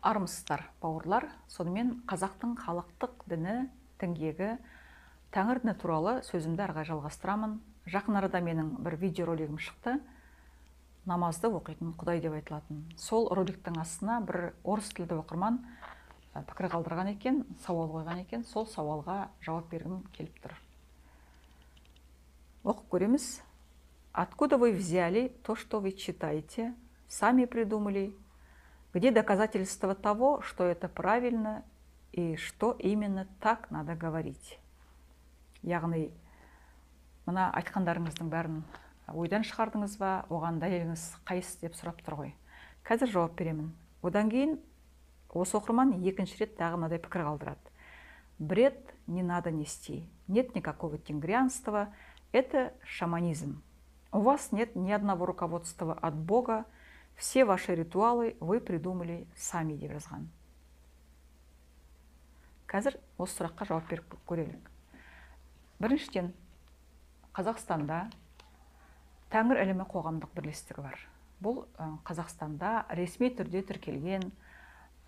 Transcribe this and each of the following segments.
Армысыздар, бауырлар. Сонымен қазақтың халықтық діні, діңгегі, Тәңір діні туралы сөзімді әрі жалғастырамын. Жақын арада менің бір видеоролигім шықты. Намазды оқитын Құдай деп айтылатын. Сол роликтің астына бір орыс тілді оқырман пікір қалдырған екен, сауал қойған екен. Сол сауалға жауап бергім келіп тұр. Оқып көреміз. Откуда вы взяли то, что вы читаете? Сами придумали? Где доказательства того, что это правильно и что именно так надо говорить? Яғни, мына айтқандарыңыздың бәрін ойдан шығардыңыз ба, оған дәлеліңіз қайсы деп сұрап тұр ғой. Қазір жауап беремін. Одан кейін осы оқырман екінші рет тағы мынадай пікір қалдырады. Бред не надо нести. Нет никакого тенгрианства. Это шаманизм. У вас нет ни одного руководства от Бога. Все ваши ритуалы вы придумали сами деп жазған. Қазір осы сұраққа жауап беріп көрелік. Біріншіден, Қазақстанда Тәңір ілімі қоғамдық бірлестігі бар. Бұл Қазақстанда ресми түрде тіркелген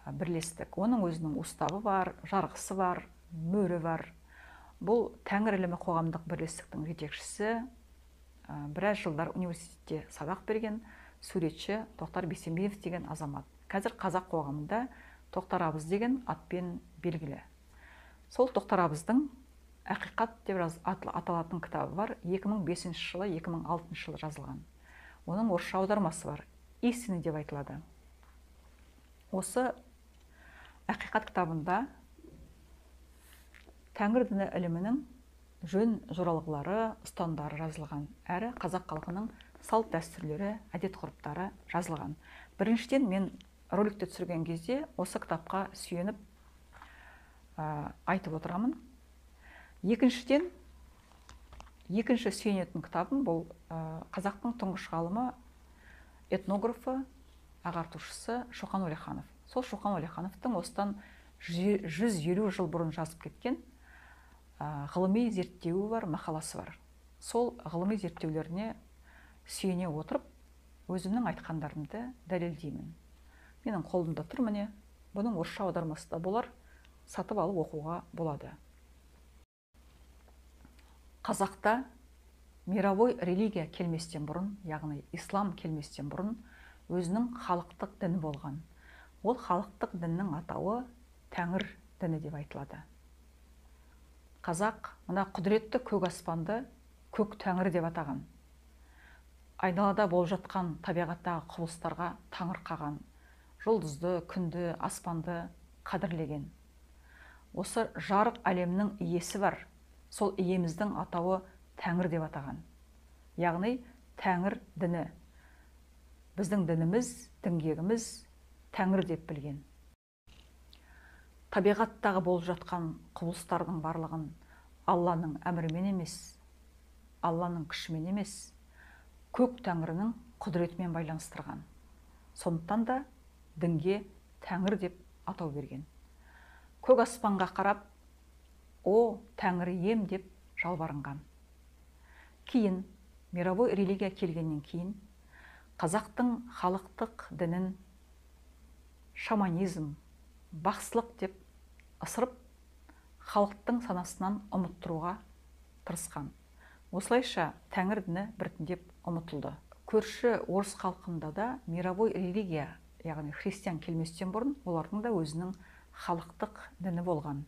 бірлестік. Оның өзінің уставы бар, жарғысы бар, мөрі бар. Бұл Тәңір ілімі қоғамдық бірлестіктің жетекшісі, біраз жылдар университетте сабақ берген суретші Тоқтар Бейсенбиев деген азамат. Қазір қазақ қоғамында Тоқтар Абыз деген атпен белгілі. Сол Тоқтар Абыздың Ақиқат деп аталатын кітабы бар. 2005 жылы, 2006 жылы жазылған. Оның орысша аудармасы бар. Истина деп айтылады. Осы Ақиқат кітабында Тәңір діні ілімінің жөн жоралғылары, ұстанымдары жазылған. Әрі қазақ халқының салт дәстүрлері, әдет ғұрыптары жазылған. Біріншіден, мен роликті түсірген кезде осы кітапқа сүйеніп айтып отырамын. Екіншіден, екінші сүйенетін кітабым бұл қазақтың тұңғыш ғалымы, этнографы, ағартушысы Шоқан Уәлиханов. Сол Шоқан Уәлихановтың осыдан 150 жыл бұрын жазып кеткен ғылыми зерттеуі бар, мақаласы бар. Сол ғылыми зерттеулеріне сүйене отырып, өзімнің айтқандарымды дәлелдеймін. Менің қолымда тұр міне, бұның орысша аудармасы да болар, сатып алып оқуға болады. Қазақта мировой религия келместен бұрын, яғни ислам келместен бұрын, өзінің халықтық діні болған. Ол халықтық діннің атауы Тәңір діні деп айтылады. Қазақ мына құдіретті көк аспанды көк тәңір деп атаған. Айналада болып жатқан табиғаттағы құбылыстарға таңырқаған, жұлдызды, күнді, аспанды қадірлеген. Осы жарық әлемнің иесі бар. Сол иеміздің атауы Тәңір деп атаған. Яғни Тәңір діні. Біздің дініміз, діңгегіміз Тәңір деп білген. Табиғаттағы болып жатқан құбылыстардың барлығын Алланың әмірімен емес, Алланың күшімен емес, көк Тәңірінің құдіретімен байланыстырған. Сондықтан да дінге Тәңір деп атау берген. Көк аспанға қарап, о, Тәңір ием деп жалбарынған. Кейін, мировой религия келгеннен кейін, қазақтың халықтық дінін шаманизм, бақсылық деп ысырып, халықтың санасынан ұмыттыруға тырысқан. Осылайша Тәңір діні біртіндеп ұмытылды. Көрші орыс халқында да мировой религия, яғни христиан келместен бұрын, олардың да өзінің халықтық діні болған.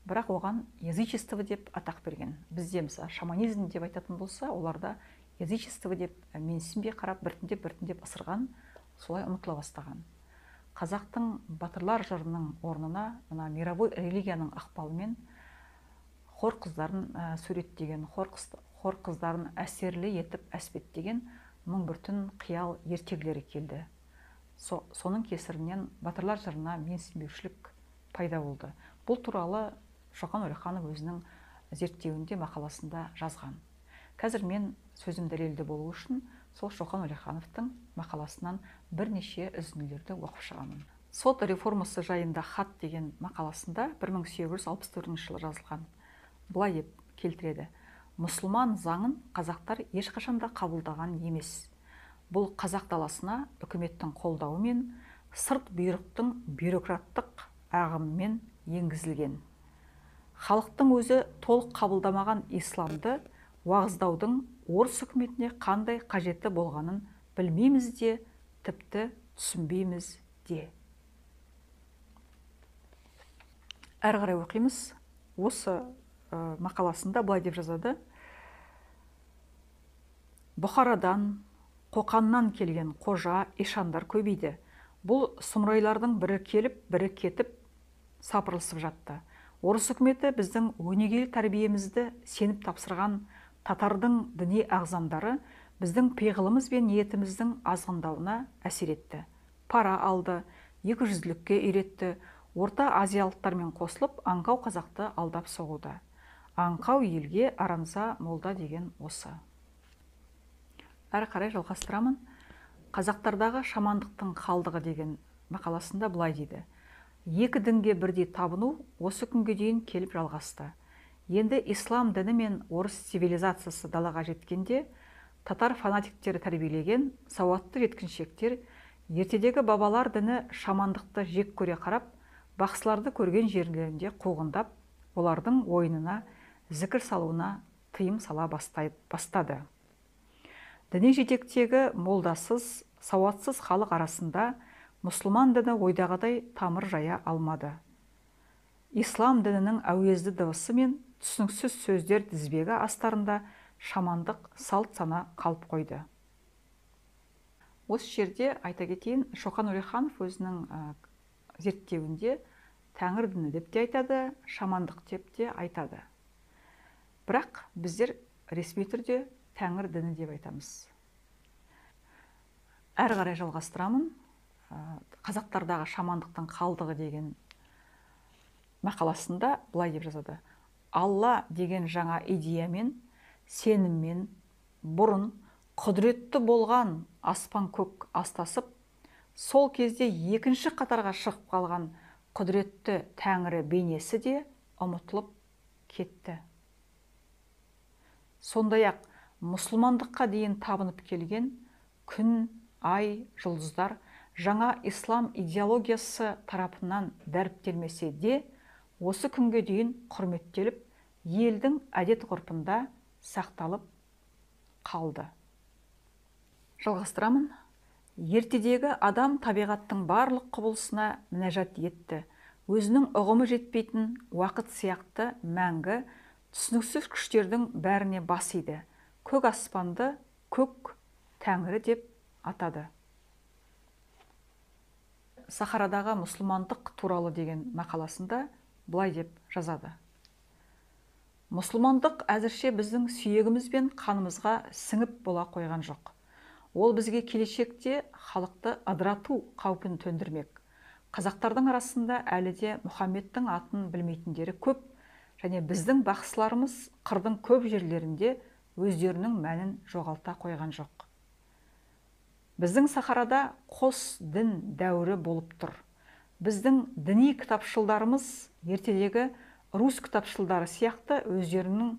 Бірақ оған язычество деп атақ берген. Бізде мысалы шаманизм деп айтатын болса, оларда язычество деп менсінбей қарап, біртіндеп ысырған, солай ұмытыла бастаған. Қазақтың батырлар жырының орнына мына мировой религияның ақпалымен хор қыздарын суреттеген, хор қыздарын әсерлі етіп әспеттеген мың бір түн қиял ертегілері келді. Соның кесірінен батырлар жырына менсінбеушілік пайда болды. Бұл туралы Шоқан Уәлиханов өзінің зерттеуінде, мақаласында жазған. Қазір мен сөзім дәлелді болу үшін сол Шоқан Уәлихановтың мақаласынан бірнеше үзінділерді оқып шығамын. Сот реформасы жайында хат деген мақаласында 1864 жылы жазылған. Бұлай деп келтіреді. Мұсылман заңын қазақтар ешқашанда қабылдаған емес. Бұл қазақ даласына үкіметтің қолдауымен сырт бұйрықтың бюрократтық ағымымен енгізілген. Халықтың өзі толық қабылдамаған исламды уағыздаудың орыс үкіметіне қандай қажеті болғанын білмейміз де, тіпті түсінбейміз де. Әрі қарай оқимыз. Осы мақаласында былай деп жазады: Бұхарадан, Қоқаннан келген қожа, ишандар көбейді. Бұл сұмырайлардың бірі келіп, бірі кетіп, сапырылысып жатты. Орыс үкіметі біздің өнегелі тәрбиемізді сеніп тапсырған татардың діни ағзамдары біздің пиғылымыз бен ниетіміздің азғындауына әсер етті. Пара алды, 200-лікке үйретті, орта азиялықтармен қосылып, аңқау қазақты алдап соғуда. Аңқау елге арамза молда деген осы. Әрі қарай жалғастырамын. Қазақтардағы шамандықтың қалдығы деген мақаласында былай дейді: екі дінге бірдей табыну осы күнге дейін келіп жалғасты. Енді ислам діні мен орыс цивилизациясы далаға жеткенде, татар фанатиктері тәрбиелеген сауатты жеткіншектер ертедегі бабалар діні шамандықты жек көре қарап, бақсыларды көрген жерлерінде қуғындап, олардың ойынына, зікір салуына тыйым сала бастады. Діни жетектегі молдасыз, сауатсыз халық арасында мұсылман діні ойдағыдай тамыр жая алмады. Ислам дінінің әуезді дыбысы мен түсініксіз сөздер тізбегі астарында шамандық салт сана қалып қойды. Осы жерде айта кетейін, Шоқан Уәлиханов өзінің зерттеуінде тәңір діні деп те айтады, шамандық деп те айтады. Бірақ біздер ресми түрде тәңір діні деп айтамыз. Әрі қарай жалғастырамын. Қазақтардағы шамандықтың қалдығы деген мақаласында былай деп жазады: Алла деген жаңа идеямен, сеніммен бұрын құдіретті болған аспан көк астасып, сол кезде екінші қатарға шығып қалған құдіретті тәңірі бейнесі де ұмытылып кетті. Сондай-ақ мұсылмандыққа дейін табынып келген күн, ай, жұлдыздар жаңа ислам идеологиясы тарапынан дәріптелмесе де, осы күнге дейін құрметтеліп, елдің әдет-ғұрпында сақталып қалды. Жалғастырамын. Ертедегі адам табиғаттың барлық құбылысына мінәжат етті. Өзінің ұғымы жетпейтін уақыт сияқты мәңгі, түсініксіз күштердің бәріне бас иді. Көк аспанды көк тәңірі деп атады. Сахарадағы мұсылмандық туралы деген мақаласында былай деп жазады: Мұсылмандық әзірше біздің сүйегіміз бен қанымызға сіңіп бола қойған жоқ. Ол бізге келешекте халықты ыдырату қаупін төндірмек. Қазақтардың арасында әлі де Мұхаммедтің атын білмейтіндері көп, және біздің бақсыларымыз қырдың көп жерлерінде өздерінің мәнін жоғалта қойған жоқ. Біздің Сахарада қос дін дәуірі болып тұр. Біздің діни кітапшылдарымыз ертедегі рус кітапшылдары сияқты өздерінің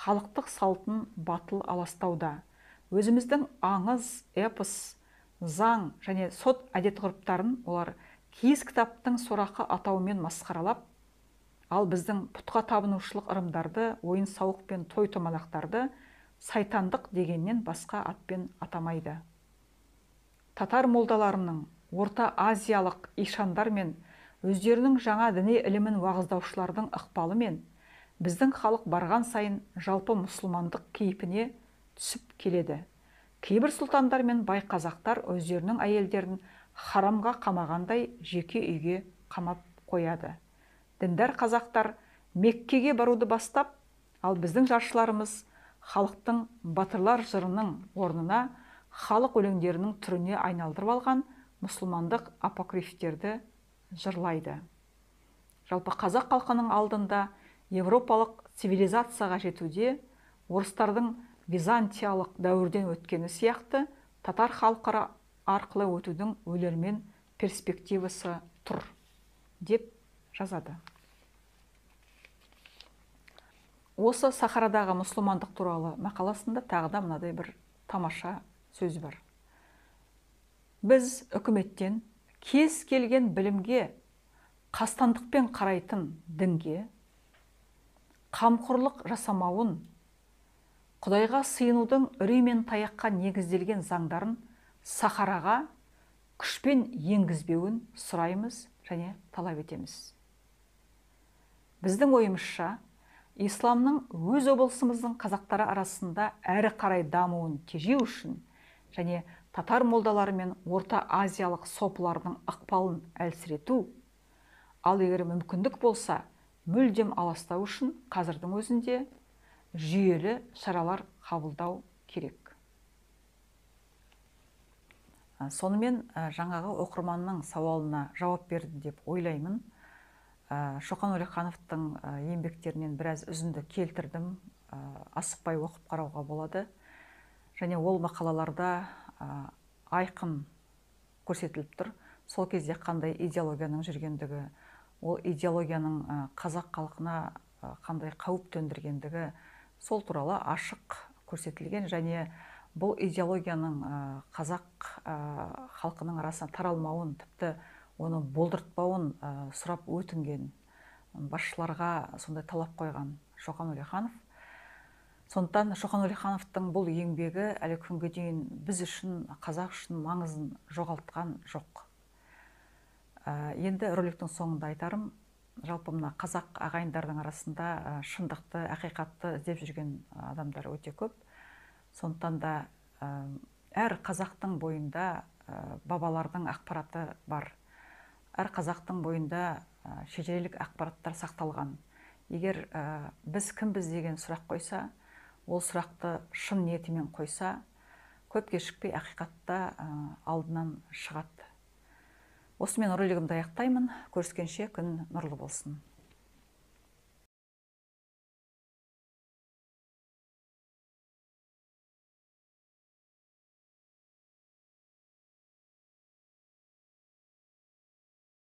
халықтық салтын батыл аластауда. Өзіміздің аңыз, эпос, заң және сот әдет-ғұрыптарын олар киіз кітаптың сорақы атауымен масқаралап, ал біздің пұтқа табынушылық ырымдарды, ойын-сауық пен той-томалақтарды сайтандық дегеннен басқа атпен атамайды. Татар молдаларының орта азиялық ишандар мен өздерінің жаңа діни ілімін уағыздаушылардың ықпалымен біздің халық барған сайын жалпы мұсылмандық кейпіне түсіп келеді. Кейбір сұлтандар мен бай қазақтар өздерінің әйелдерін харамға қамағандай жеке үйге қамап қояды. Діндар қазақтар Меккеге баруды бастап, ал біздің жаршыларымыз халықтың батырлар жырының орнына халық өлеңдерінің түріне айналдырып алған мұсылмандық апокрифтерді жырлайды. Жалпы қазақ халқының алдында европалық цивилизацияға жетуде орыстардың византиялық дәуірден өткені сияқты татар халқы арқылы өтудің өлермен перспективасы тұр, деп жазады. Осы Сахарадағы мұсылмандық туралы мақаласында тағы да мынадай бір тамаша сөз бар. Біз үкіметтен кез келген білімге қастандықпен қарайтын дінге, қамқорлық жасамауын, Құдайға сыйынудың үрей мен таяққа негізделген заңдарын сахараға күшпен енгізбеуін сұраймыз және талап етеміз. Біздің ойымызша, исламның өз облысымыздың қазақтары арасында әрі қарай дамуын тежеу үшін және татар молдалары мен Орта Азиялық сопылардың ықпалын әлсірету, ал егер мүмкіндік болса, мүлдем аластау үшін қазірдің өзінде жүйелі шаралар қабылдау керек. Сонымен жаңағы оқырманның сауалына жауап берді деп ойлаймын. Шоқан Уәлихановтың еңбектерінен біраз үзінді келтірдім, асықпай оқып қарауға болады. Және ол мақалаларда айқын көрсетіліп тұр. Сол кезде қандай идеологияның жүргендігі, ол идеологияның қазақ халқына қандай қауіп төндіргендігі, сол туралы ашық көрсетілген, және бұл идеологияның қазақ халқының арасына таралмауын, тіпті оны болдыртпауын сұрап өтінген, басшыларға сондай талап қойған Шоқан Уәлиханов. Сондықтан Шоқан Уәлихановтың бұл еңбегі әлі күнге дейін біз үшін, қазақ үшін маңызын жоғалтқан жоқ. Енді роликтің соңында айтарым, жалпы мына қазақ ағайындардың арасында шындықты, ақиқатты іздеп жүрген адамдар өте көп. Сондықтан да әр қазақтың бойында бабалардың ақпараты бар. Әр қазақтың бойында шежірелік ақпараттар сақталған. Егер біз кімбіз деген сұрақ қойса, ол сұрақты шын ниетімен қойса, көп кешікпей ақиқатта алдынан шығады. Осымен ролигімді аяқтаймын. Көріскенше күн нұрлы болсын.